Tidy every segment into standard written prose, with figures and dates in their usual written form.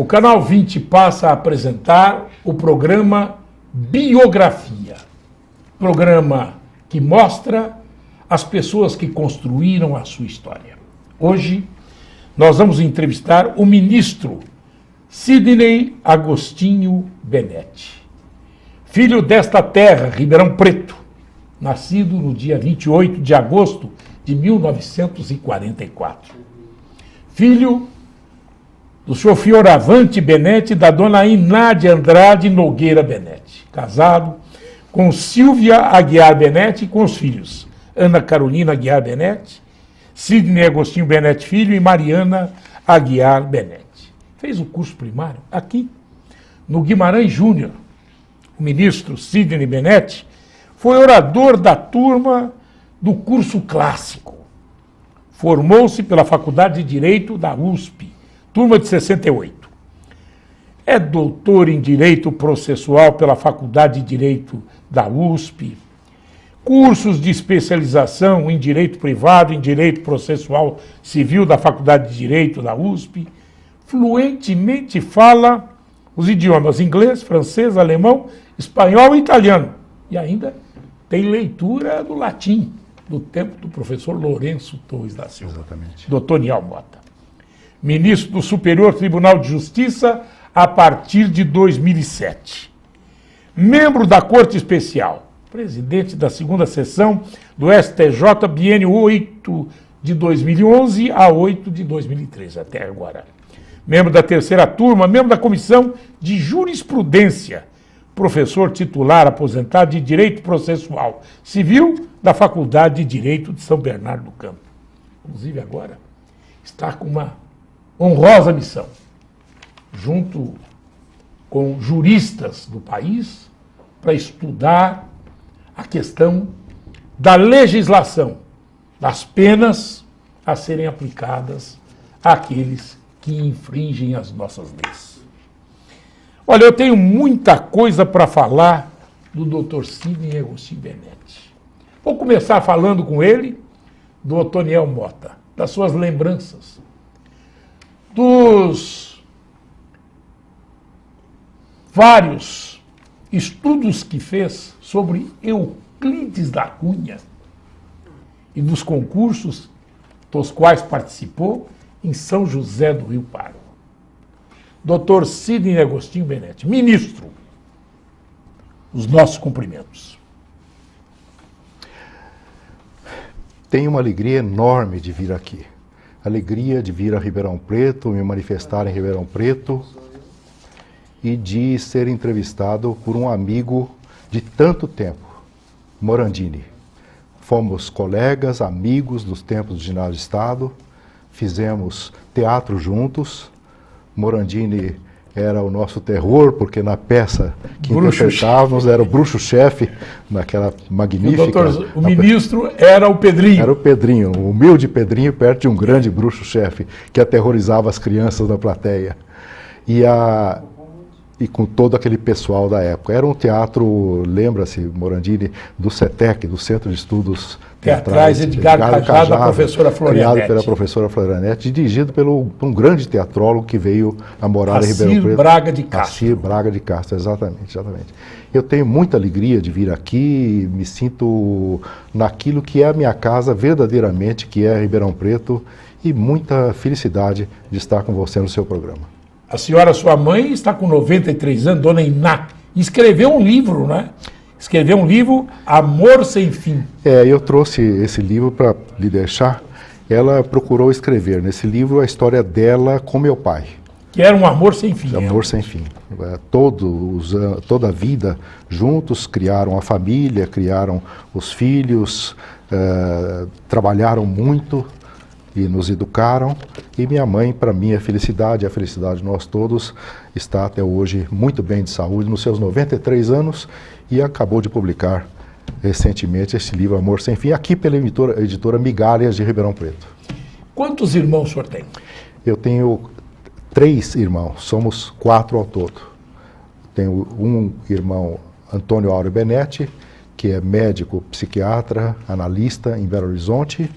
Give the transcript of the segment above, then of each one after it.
O Canal 20 passa a apresentar o programa Biografia. Programa que mostra as pessoas que construíram a sua história. Hoje, nós vamos entrevistar o ministro Sidney Agostinho Benetti. Filho desta terra, Ribeirão Preto, nascido no dia 28 de agosto de 1944. Filho do senhor Fioravante Benetti e da dona Inádia Andrade Nogueira Benetti. Casado com Silvia Aguiar Benetti e com os filhos Ana Carolina Aguiar Benetti, Sidney Agostinho Benetti Filho e Mariana Aguiar Benetti. Fez o curso primário aqui, no Guimarães Júnior. O ministro Sidney Benetti foi orador da turma do curso clássico. Formou-se pela Faculdade de Direito da USP, turma de 68. É doutor em Direito Processual pela Faculdade de Direito da USP. Cursos de especialização em Direito Privado, em Direito Processual Civil da Faculdade de Direito da USP. Fluentemente fala os idiomas inglês, francês, alemão, espanhol e italiano. E ainda tem leitura do latim, do tempo do professor Lourenço Torres da Silva. Exatamente. Doutor Nial Mota. Ministro do Superior Tribunal de Justiça a partir de 2007. Membro da Corte Especial. Presidente da segunda sessão do STJ, biênio 8 de 2011 a 8 de 2013, até agora. Membro da terceira turma, membro da Comissão de Jurisprudência, professor titular aposentado de Direito Processual Civil da Faculdade de Direito de São Bernardo do Campo. Inclusive agora está com uma honrosa missão, junto com juristas do país, para estudar a questão da legislação, das penas a serem aplicadas àqueles que infringem as nossas leis. Olha, eu tenho muita coisa para falar do Dr. Sidney Agostinho Benetti. Vou começar falando com ele do Otoniel Mota, das suas lembranças, dos vários estudos que fez sobre Euclides da Cunha e dos concursos dos quais participou em São José do Rio Pardo. Dr. Sidney Agostinho Benetti, ministro, os nossos cumprimentos. Tenho uma alegria enorme de vir aqui. Alegria de vir a Ribeirão Preto, me manifestar em Ribeirão Preto e de ser entrevistado por um amigo de tanto tempo, Morandini. Fomos colegas, amigos dos tempos do Ginásio de Estado, fizemos teatro juntos. Morandini era o nosso terror, porque na peça que interpretávamos era o bruxo-chefe, naquela magnífica... O ministro era o Pedrinho. Era o Pedrinho, o humilde Pedrinho, perto de um grande bruxo-chefe, que aterrorizava as crianças da plateia. E com todo aquele pessoal da época. Era um teatro, lembra-se, Morandini, do CETEC, do Centro de Estudos Teatrais, Edgar Cajado, da professora Florianete. Criado pela professora Florianete e dirigido por um grande teatrólogo que veio a morar em Ribeirão Preto. Braga de Castro. Assir Braga de Castro, exatamente. Eu tenho muita alegria de vir aqui, me sinto naquilo que é a minha casa verdadeiramente, que é Ribeirão Preto, e muita felicidade de estar com você no seu programa. A senhora, sua mãe, está com 93 anos, dona Iná, escreveu um livro, né? Escreveu um livro, Amor Sem Fim. Eu trouxe esse livro para lhe deixar. Ela procurou escrever nesse livro a história dela com meu pai. Que era um amor sem fim. Amor sem fim. Toda a vida juntos, criaram a família, criaram os filhos, trabalharam muito e nos educaram. E minha mãe, para mim, a felicidade de nós todos, está até hoje muito bem de saúde, nos seus 93 anos, e acabou de publicar recentemente esse livro Amor Sem Fim, aqui pela editora Migalhas de Ribeirão Preto. Quantos irmãos o senhor tem? Eu tenho 3 irmãos, somos 4 ao todo. Tenho um irmão, Antônio Áureo Benetti, que é médico, psiquiatra, analista em Belo Horizonte.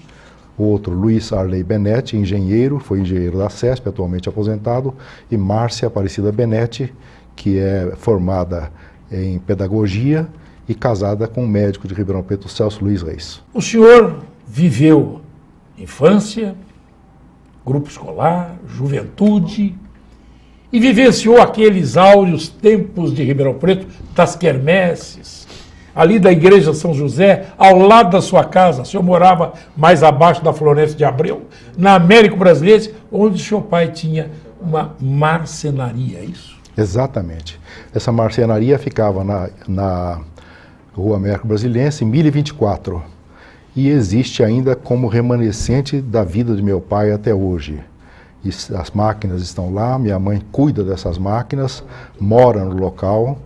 outro Luiz Arley Benetti, engenheiro, foi engenheiro da CESP, atualmente aposentado, e Márcia Aparecida Benetti, que é formada em pedagogia e casada com um médico de Ribeirão Preto, Celso Luiz Reis. O senhor viveu infância, grupo escolar, juventude, e vivenciou aqueles áureos tempos de Ribeirão Preto, das quermesses, ali da Igreja São José, ao lado da sua casa. O senhor morava mais abaixo da Florencio de Abreu, na Américo Brasileiro, onde o seu pai tinha uma marcenaria, é isso? Exatamente. Essa marcenaria ficava na Rua Américo Brasiliense, 1024, e existe ainda como remanescente da vida de meu pai até hoje. E as máquinas estão lá, minha mãe cuida dessas máquinas, mora no local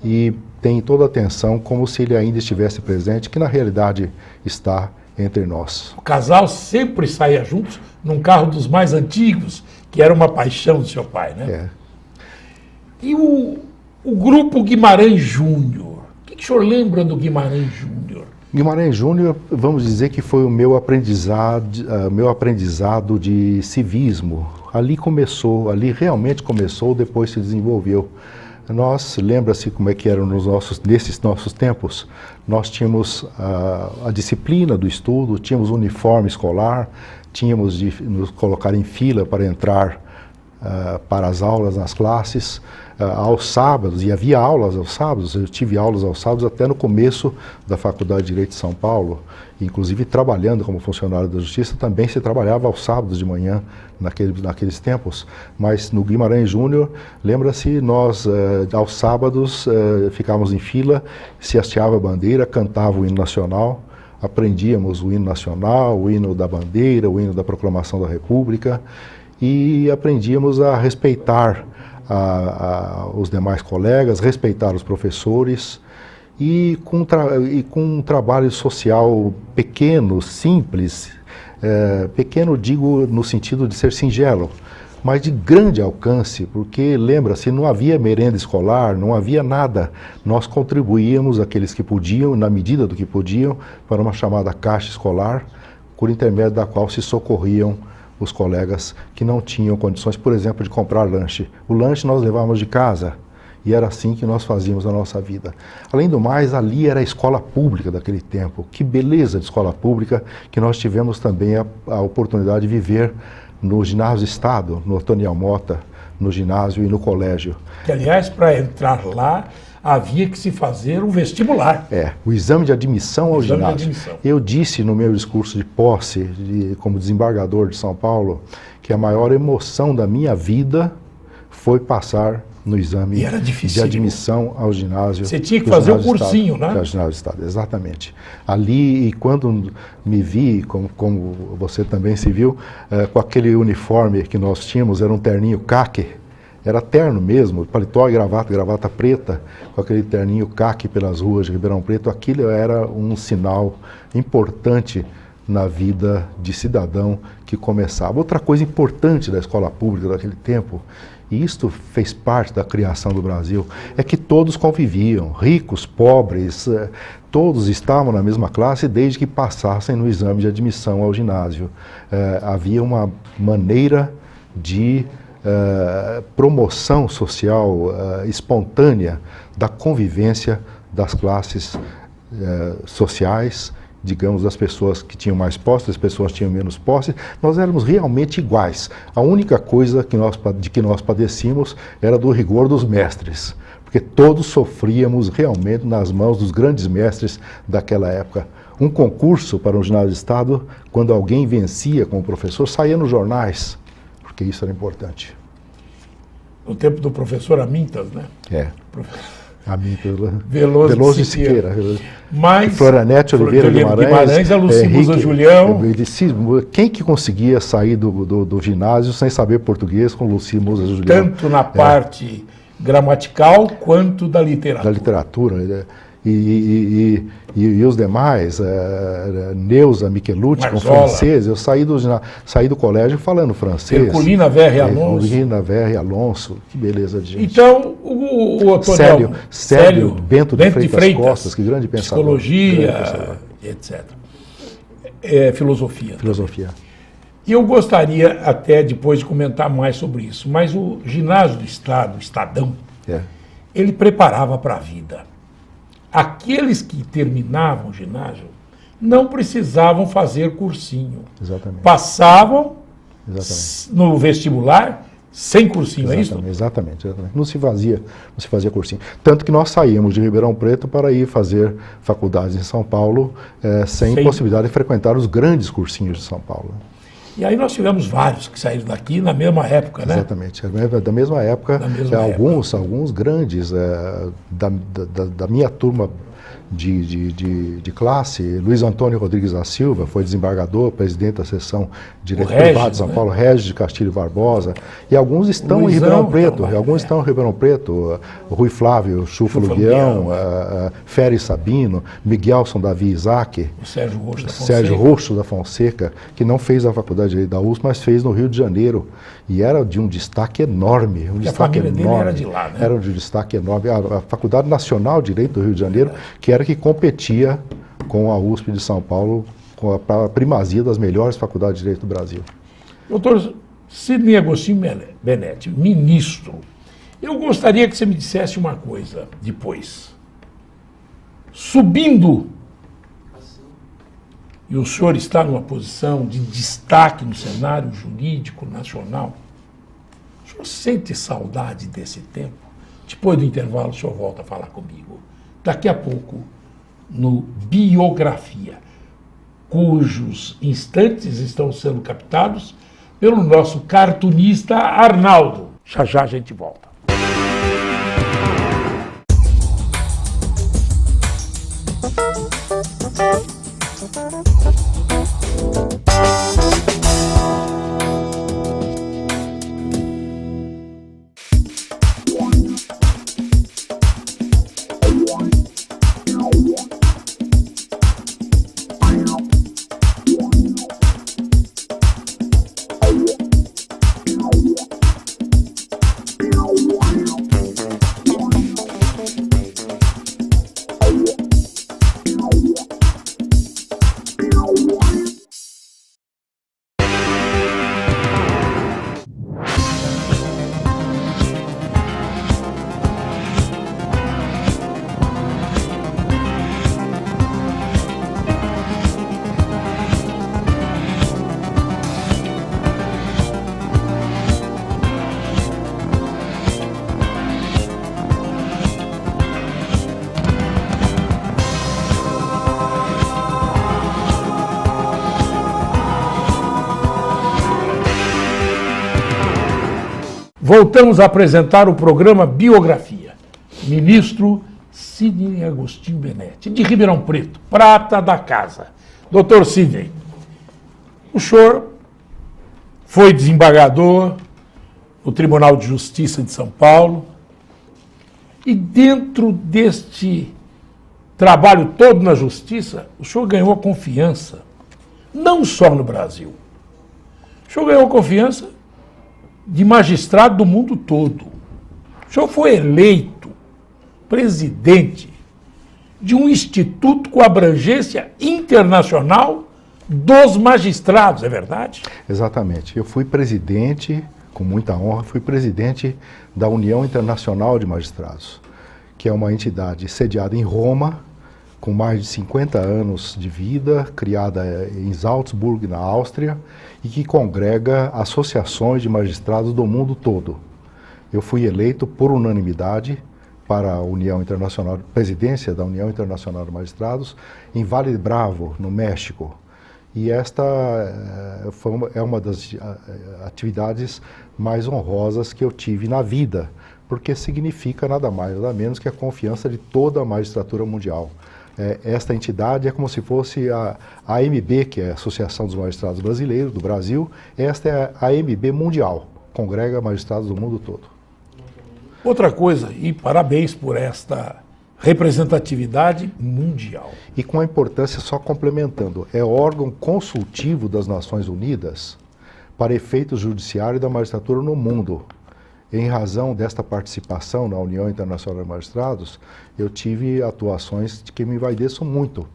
e tem toda a atenção como se ele ainda estivesse presente, que na realidade está entre nós. O casal sempre saía juntos num carro dos mais antigos, que era uma paixão do seu pai, né? É. E o grupo Guimarães Júnior, o que o senhor lembra do Guimarães Júnior? Guimarães Júnior, vamos dizer que foi o meu aprendizado de civismo. Ali realmente começou, depois se desenvolveu. Lembra-se como é que eram nesses nossos tempos? Nós tínhamos a disciplina do estudo, tínhamos o uniforme escolar, tínhamos de nos colocar em fila para entrar para as aulas nas classes, aos sábados, e havia aulas aos sábados. Eu tive aulas aos sábados até no começo da Faculdade de Direito de São Paulo, inclusive trabalhando como funcionário da Justiça, também se trabalhava aos sábados de manhã, naqueles tempos. Mas no Guimarães Júnior, lembra-se, nós aos sábados ficávamos em fila, se hasteava a bandeira, cantava o hino nacional, aprendíamos o hino nacional, o hino da bandeira, o hino da Proclamação da República, e aprendíamos a respeitar os demais colegas, respeitar os professores, e com um trabalho social pequeno, simples, pequeno digo no sentido de ser singelo, mas de grande alcance, porque lembra-se, não havia merenda escolar, não havia nada. Nós contribuíamos, aqueles que podiam, na medida do que podiam, para uma chamada caixa escolar, por intermédio da qual se socorriam os colegas que não tinham condições, por exemplo, de comprar lanche. O lanche nós levávamos de casa, e era assim que nós fazíamos a nossa vida. Além do mais, ali era a escola pública daquele tempo. Que beleza de escola pública que nós tivemos também a oportunidade de viver no ginásio Estado, no Otoniel Mota, no ginásio e no colégio. Que, aliás, para entrar lá, havia que se fazer um vestibular. O exame de admissão ao ginásio. Eu disse no meu discurso de posse, como desembargador de São Paulo, que a maior emoção da minha vida foi passar no exame de admissão ao ginásio. Você tinha que fazer um cursinho, né? Ao ginásio do Estado, exatamente. Ali, e quando me vi, como você também se viu, com aquele uniforme que nós tínhamos, era um terninho caque, era terno mesmo, paletó e gravata preta, com aquele terninho caque pelas ruas de Ribeirão Preto. Aquilo era um sinal importante na vida de cidadão que começava. Outra coisa importante da escola pública daquele tempo, e isto fez parte da criação do Brasil, é que todos conviviam, ricos, pobres, todos estavam na mesma classe desde que passassem no exame de admissão ao ginásio. Havia uma maneira de promoção social espontânea da convivência das classes sociais, digamos, das pessoas que tinham mais posse, das pessoas que tinham menos posse. Nós éramos realmente iguais. A única coisa de que nós padecíamos era do rigor dos mestres, porque todos sofríamos realmente nas mãos dos grandes mestres daquela época. Um concurso para um ginásio de Estado, quando alguém vencia como professor, saía nos jornais, porque isso era importante. No tempo do professor Amintas, né? Amintas, Veloso de Siqueira. Mas Floranete Oliveira Guimarães, a Lucimusa Julião. Quem que conseguia sair do ginásio sem saber português com Lucimusa Julião? Tanto na parte gramatical quanto da literatura. Da literatura, e os demais, Neuza Michelucci, com francês. Eu saí do colégio falando francês. Herculina Verre Alonso. Herculina Verre Alonso, que beleza de gente. Então, o Otoniel Célio Bento de Freitas Costas, que grande pensador. Psicologia, etc. filosofia. Filosofia. E eu gostaria até depois de comentar mais sobre isso, mas o ginásio do Estado, o Estadão, ele preparava para a vida. Aqueles que terminavam o ginásio não precisavam fazer cursinho. Exatamente. Passavam no vestibular sem cursinho, é isso? Exatamente. Não se fazia cursinho. Tanto que nós saímos de Ribeirão Preto para ir fazer faculdades em São Paulo, sem possibilidade de frequentar os grandes cursinhos de São Paulo. E aí nós tivemos vários que saíram daqui na mesma época, né? Exatamente, da mesma época, alguns grandes da minha turma de classe. Luiz Antônio Rodrigues da Silva foi desembargador, presidente da seção de Direito Privado de São Paulo, Regis de Castilho Barbosa, e alguns estão em Ribeirão Preto, o Rui Flávio Chúfalo Guião, Féri Sabino, Miguelson Davi Isaac, o Sérgio Roxo da Fonseca, que não fez a faculdade de Direito da USP, mas fez no Rio de Janeiro, e era de um destaque enorme. A família dele era de lá, né? Era de um destaque enorme. A Faculdade Nacional de Direito do Rio de Janeiro, que era que competia com a USP de São Paulo, com a primazia das melhores faculdades de Direito do Brasil. Doutor Sidney Agostinho Benetti, ministro, eu gostaria que você me dissesse uma coisa depois. Subindo, e o senhor está numa posição de destaque no cenário jurídico nacional, o senhor sente saudade desse tempo? Depois do intervalo, o senhor volta a falar comigo. Daqui a pouco, no Biografia, cujos instantes estão sendo captados pelo nosso cartunista Arnaldo. Já já a gente volta. Voltamos a apresentar o programa Biografia. Ministro Sidney Agostinho Benetti, de Ribeirão Preto, prata da casa. Doutor Sidney, o senhor foi desembargador no Tribunal de Justiça de São Paulo e dentro deste trabalho todo na Justiça, o senhor ganhou a confiança, não só no Brasil. O senhor ganhou a confiança de magistrado do mundo todo. O senhor foi eleito presidente de um instituto com abrangência internacional dos magistrados, é verdade? Exatamente. Eu fui presidente, com muita honra, fui presidente da União Internacional de Magistrados, que é uma entidade sediada em Roma, com mais de 50 anos de vida, criada em Salzburg, na Áustria, e que congrega associações de magistrados do mundo todo. Eu fui eleito por unanimidade para a União Internacional, presidência da União Internacional de Magistrados, em Valle Bravo, no México. E esta é uma das atividades mais honrosas que eu tive na vida, porque significa nada mais, nada menos que a confiança de toda a magistratura mundial. Esta entidade é como se fosse a AMB, que é a Associação dos Magistrados Brasileiros, do Brasil. Esta é a AMB mundial, congrega magistrados do mundo todo. Outra coisa, e parabéns por esta representatividade mundial. E com a importância, só complementando, é órgão consultivo das Nações Unidas para efeitos judiciários da magistratura no mundo. Em razão desta participação na União Internacional de Magistrados, eu tive atuações que me envaideçam muito.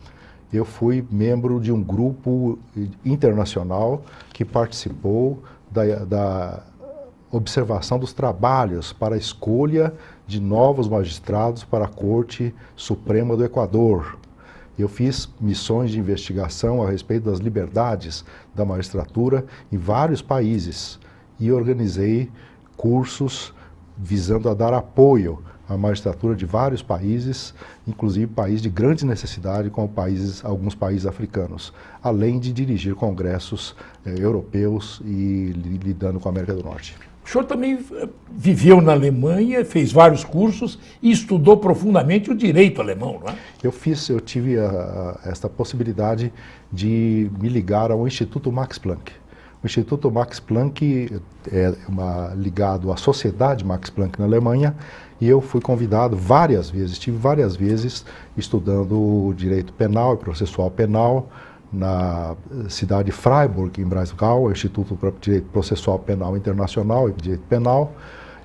eu fui membro de um grupo internacional que participou da observação dos trabalhos para a escolha de novos magistrados para a Corte Suprema do Equador. Eu fiz missões de investigação a respeito das liberdades da magistratura em vários países e organizei cursos visando a dar apoio à magistratura de vários países, inclusive países de grande necessidade, como alguns países africanos, além de dirigir congressos europeus e lidando com a América do Norte. O senhor também viveu na Alemanha, fez vários cursos e estudou profundamente o direito alemão, não é? Eu tive esta possibilidade de me ligar ao Instituto Max Planck. O Instituto Max Planck é ligado à Sociedade Max Planck na Alemanha e eu fui convidado várias vezes, estive várias vezes estudando direito penal e processual penal na cidade de Freiburg, em Breisgau, Instituto para Direito Processual Penal Internacional e Direito Penal,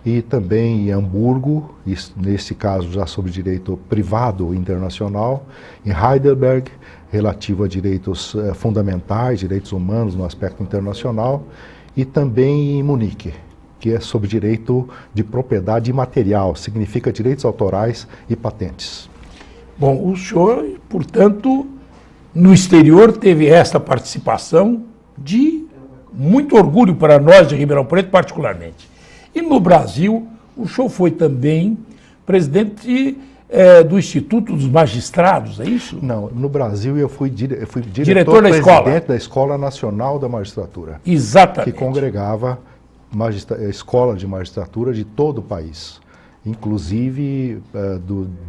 e também em Hamburgo, nesse caso já sobre direito privado internacional, em Heidelberg, relativo a direitos fundamentais, direitos humanos no aspecto internacional, e também em Munique, que é sobre direito de propriedade imaterial, significa direitos autorais e patentes. Bom, o senhor, portanto, no exterior teve esta participação de muito orgulho para nós de Ribeirão Preto particularmente. E no Brasil, o senhor foi também presidente do Instituto dos Magistrados, é isso? Não, no Brasil eu fui diretor presidente da Escola Nacional da Magistratura. Exatamente. Que congregava escola de magistratura de todo o país, inclusive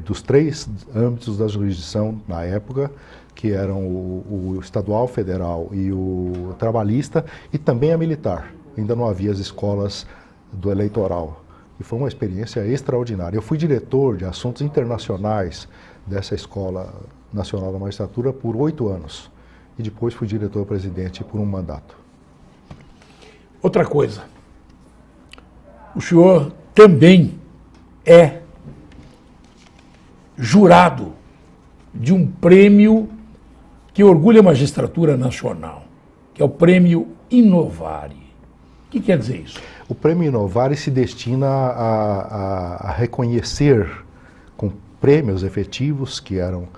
dos 3 âmbitos da jurisdição na época, que eram o estadual, federal e o trabalhista, e também a militar. Ainda não havia as escolas do eleitoral. E foi uma experiência extraordinária. Eu fui diretor de assuntos internacionais dessa Escola Nacional da Magistratura por 8 anos. E depois fui diretor-presidente por um mandato. Outra coisa. O senhor também é jurado de um prêmio que orgulha a magistratura nacional, que é o Prêmio Inovare. O que quer dizer isso? O Prêmio Inovare se destina a reconhecer com prêmios efetivos, que eram,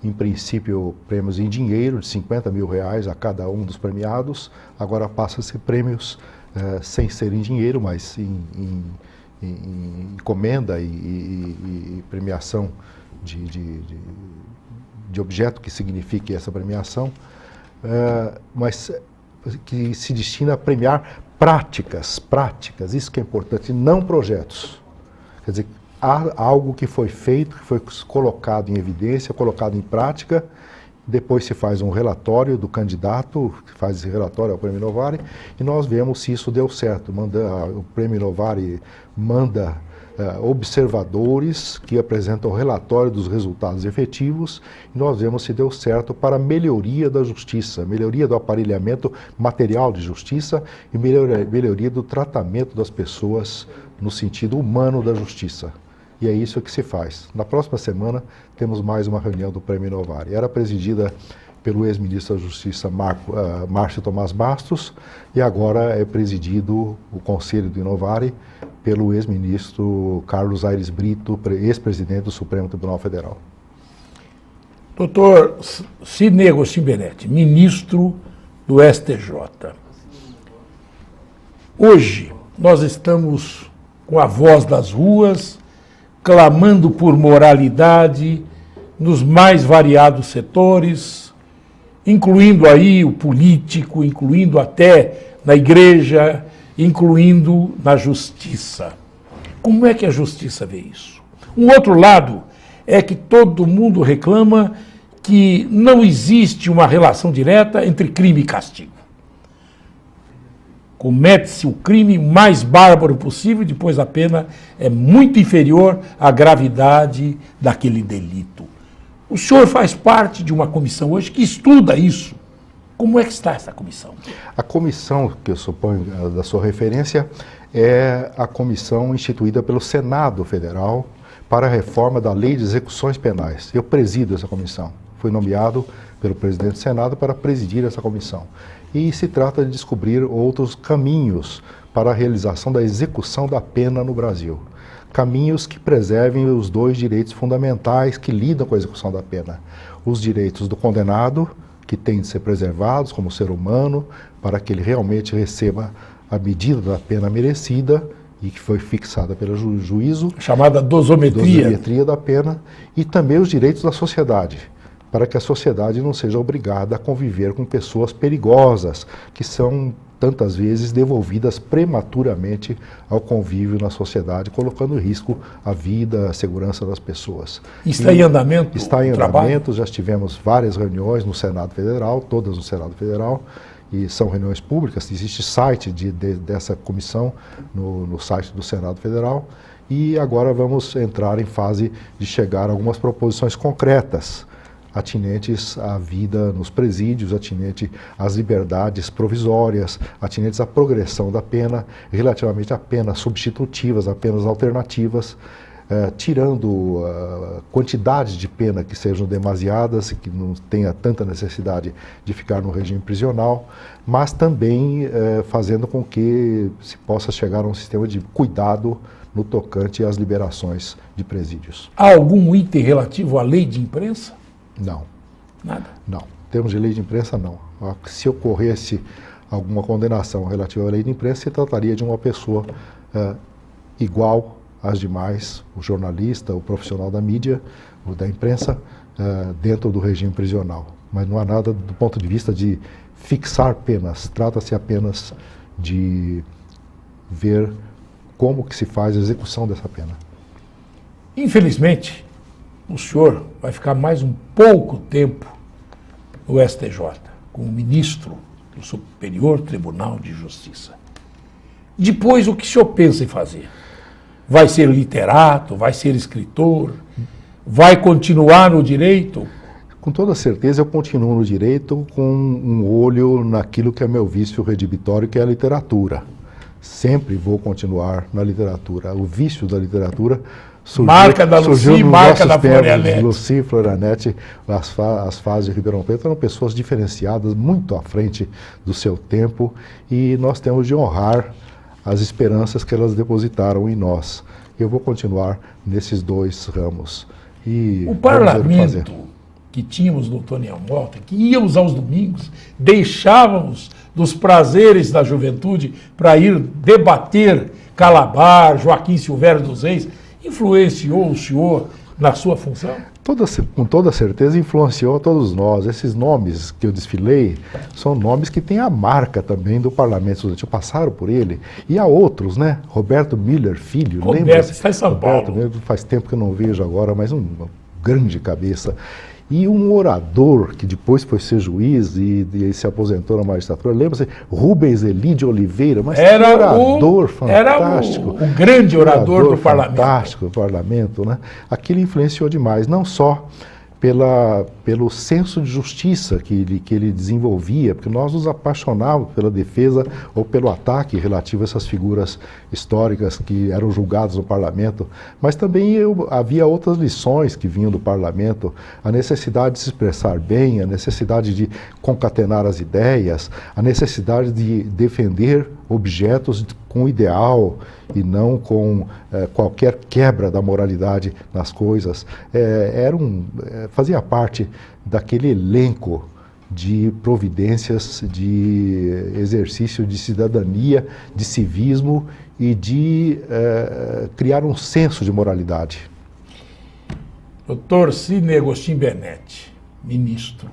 em princípio, prêmios em dinheiro de R$50 mil a cada um dos premiados, agora passa a ser prêmios sem ser em dinheiro, mas em encomenda e premiação de objeto que signifique essa premiação, mas que se destina a premiar práticas, isso que é importante, não projetos. Quer dizer, há algo que foi feito, que foi colocado em evidência, colocado em prática, depois se faz um relatório do candidato, que faz esse relatório ao Prêmio Inovare, e nós vemos se isso deu certo. O Prêmio Inovare manda observadores que apresentam o relatório dos resultados efetivos, e nós vemos se deu certo para a melhoria da justiça, melhoria do aparelhamento material de justiça e melhoria do tratamento das pessoas no sentido humano da justiça. E é isso que se faz. Na próxima semana temos mais uma reunião do Prêmio Inovare. Era presidida pelo ex-ministro da Justiça Márcio Tomás Bastos, e agora é presidido o Conselho do Inovare pelo ex-ministro Carlos Aires Brito, ex-presidente do Supremo Tribunal Federal. Doutor Sidney Agostinho Benetti, ministro do STJ. Hoje nós estamos com a voz das ruas, clamando por moralidade nos mais variados setores, incluindo aí o político, incluindo até na igreja, incluindo na justiça. Como é que a justiça vê isso? Um outro lado é que todo mundo reclama que não existe uma relação direta entre crime e castigo. Comete-se o crime mais bárbaro possível e depois a pena é muito inferior à gravidade daquele delito. O senhor faz parte de uma comissão hoje que estuda isso. Como é que está essa comissão? A comissão, que eu suponho da sua referência, é a comissão instituída pelo Senado Federal para a reforma da Lei de Execuções Penais. Eu presido essa comissão. Fui nomeado pelo presidente do Senado para presidir essa comissão. E se trata de descobrir outros caminhos para a realização da execução da pena no Brasil. Caminhos que preservem os dois direitos fundamentais que lidam com a execução da pena. Os direitos do condenado, que têm de ser preservados como ser humano, para que ele realmente receba a medida da pena merecida e que foi fixada pelo juízo. Chamada dosometria. Dosometria da pena. E também os direitos da sociedade, para que a sociedade não seja obrigada a conviver com pessoas perigosas, que são tantas vezes devolvidas prematuramente ao convívio na sociedade, colocando em risco a vida, a segurança das pessoas. Está em andamento? Está em andamento, já tivemos várias reuniões no Senado Federal, todas no Senado Federal, e são reuniões públicas, existe site dessa comissão no site do Senado Federal, e agora vamos entrar em fase de chegar a algumas proposições concretas, atinentes à vida nos presídios, atinente às liberdades provisórias, atinentes à progressão da pena, relativamente a penas substitutivas, a penas alternativas, tirando quantidades de pena que sejam demasiadas, que não tenha tanta necessidade de ficar no regime prisional, mas também fazendo com que se possa chegar a um sistema de cuidado no tocante às liberações de presídios. Há algum item relativo à lei de imprensa? Não. Nada? Não. Em termos de lei de imprensa, não. Se ocorresse alguma condenação relativa à lei de imprensa, se trataria de uma pessoa igual às demais, o jornalista, o profissional da mídia, ou da imprensa, dentro do regime prisional. Mas não há nada do ponto de vista de fixar penas. Trata-se apenas de ver como que se faz a execução dessa pena. Infelizmente, o senhor vai ficar mais um pouco tempo no STJ, como ministro do Superior Tribunal de Justiça. Depois, o que o senhor pensa em fazer? Vai ser literato? Vai ser escritor? Vai continuar no direito? Com toda certeza eu continuo no direito com um olho naquilo que é meu vício redibitório, que é a literatura. Sempre vou continuar na literatura. O vício da literatura marca da Lucy, marca da Florianete. Lucy e Florianete, as fases de Ribeirão Preto eram pessoas diferenciadas, muito à frente do seu tempo, e nós temos de honrar as esperanças que elas depositaram em nós. Eu vou continuar nesses dois ramos. E o parlamento que tínhamos no Toniel Mota, que íamos aos domingos, deixávamos dos prazeres da juventude para ir debater Calabar, Joaquim Silvério dos Reis, influenciou o senhor na sua função? Com toda certeza influenciou a todos nós. Esses nomes que eu desfilei são nomes que têm a marca também do Parlamento Estudantil, passaram por ele. E há outros, né? Roberto Miller Filho, Roberto, está em São Paulo. Faz tempo que eu não vejo agora, mas uma grande cabeça. E um orador que depois foi ser juiz e se aposentou na magistratura, lembra-se? Rubens Eli de Oliveira, mas era orador fantástico. Era o grande orador do parlamento. Fantástico, do parlamento, né? Aquilo influenciou demais, não só pelo senso de justiça que ele desenvolvia, porque nós nos apaixonávamos pela defesa ou pelo ataque relativo a essas figuras históricas que eram julgadas no parlamento, mas também havia outras lições que vinham do parlamento, a necessidade de se expressar bem, a necessidade de concatenar as ideias, a necessidade de defender objetos com ideal e não com qualquer quebra da moralidade nas coisas. Fazia parte daquele elenco de providências de exercício de cidadania, de civismo e de criar um senso de moralidade. Dr. Sidney Agostinho Benetti, ministro.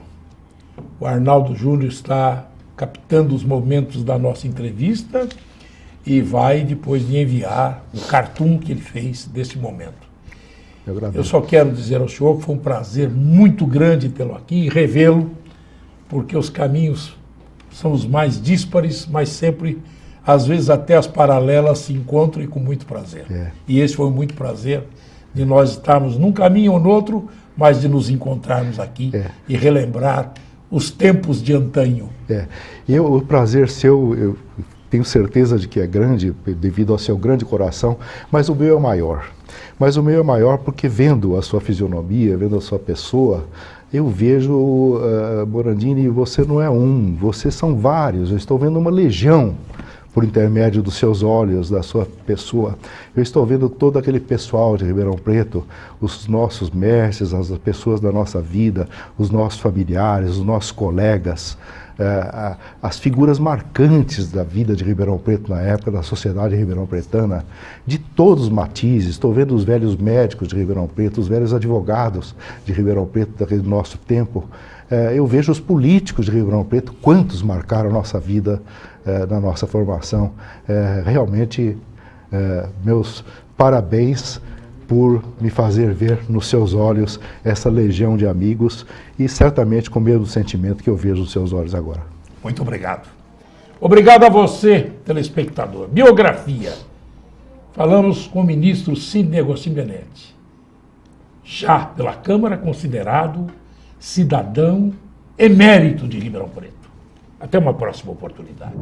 O Arnaldo Júnior está captando os momentos da nossa entrevista e vai depois de enviar o cartoon que ele fez desse momento. Eu só quero dizer ao senhor que foi um prazer muito grande tê-lo aqui e revê-lo, porque os caminhos são os mais díspares, mas sempre, às vezes até as paralelas se encontram e com muito prazer. E esse foi muito prazer de nós estarmos num caminho ou no outro, mas de nos encontrarmos aqui e relembrar os tempos de antanho. O prazer seu, eu tenho certeza de que é grande, devido ao seu grande coração, mas o meu é maior. Mas o meu é maior porque vendo a sua fisionomia, vendo a sua pessoa, Eu vejo, Morandini, você não é um, vocês são vários. Eu estou vendo uma legião por intermédio dos seus olhos, da sua pessoa. Eu estou vendo todo aquele pessoal de Ribeirão Preto, os nossos mestres, as pessoas da nossa vida, os nossos familiares, os nossos colegas, as figuras marcantes da vida de Ribeirão Preto na época, da sociedade ribeirão-pretana, de todos os matizes. Estou vendo os velhos médicos de Ribeirão Preto, os velhos advogados de Ribeirão Preto daquele nosso tempo. Eu vejo os políticos de Ribeirão Preto, quantos marcaram a nossa vida na nossa formação. Realmente, meus parabéns por me fazer ver nos seus olhos essa legião de amigos e certamente com o mesmo sentimento que eu vejo nos seus olhos agora. Muito obrigado. Obrigado a você, telespectador. Biografia. Falamos com o ministro Sidney Agostinho Benetti, já pela Câmara considerado cidadão emérito de Ribeirão Preto. Até uma próxima oportunidade.